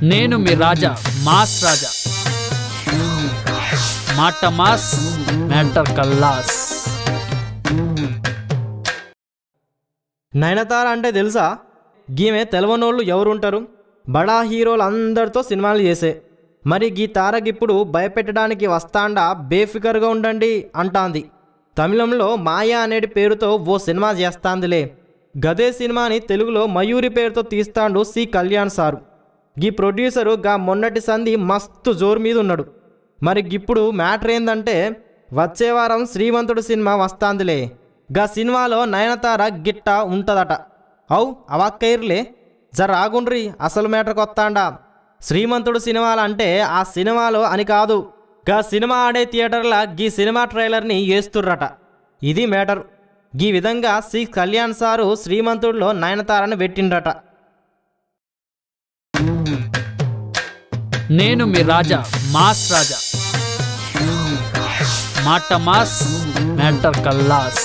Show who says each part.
Speaker 1: నేను మీ రాజా మాస్ రాజా మాట mass matter కల్లాస్.
Speaker 2: Nayanthara అంటే తెలుసా? గీమె తెలవనోళ్ళు ఎవరుంటారు? బడా హీరోలు అందరితో సినిమాలు చేసే. మరి గీ తారకిప్పుడు భయపెట్టడానికి వస్తాండా బేఫికర్గా ఉండండి అంటాంది. తమిళంలో మాయా అనేటి పేరుతో ఓ సినిమా చేస్తాందిలే. గదే సినిమాని తెలుగులో మయూరి పేరుతో తీస్తాండు సి కళ్యాణ్ సారు. గీ ప్రొడ్యూసరు గా మొన్నటి సంధి మస్తు జోరు మీద ఉన్నాడు. మరి ఇప్పుడు మ్యాటర్ ఏందంటే వచ్చే వారం శ్రీమంతుడు సినిమా వస్తాందిలే. గా సినిమాలో నయనతార గిట్ట ఉంటుందట. అవు అవాక్కైర్లే, జర ఆగుండ్రి, అసలు మ్యాటర్కి వస్తాండా. శ్రీమంతుడు సినిమాలు అంటే ఆ సినిమాలో అని కాదు, గా సినిమా ఆడే థియేటర్ల గీ సినిమా ట్రైలర్ని వేస్తుర్రట. ఇది మ్యాటర్. గీ విధంగా సి కళ్యాణ్ సారు శ్రీమంతుడిలో నయనతారని పెట్టిండ్రట.
Speaker 1: నేను మీ రాజా మాస్ రాజా మాట మాస్ మ్యాటర్ కల్లాస్.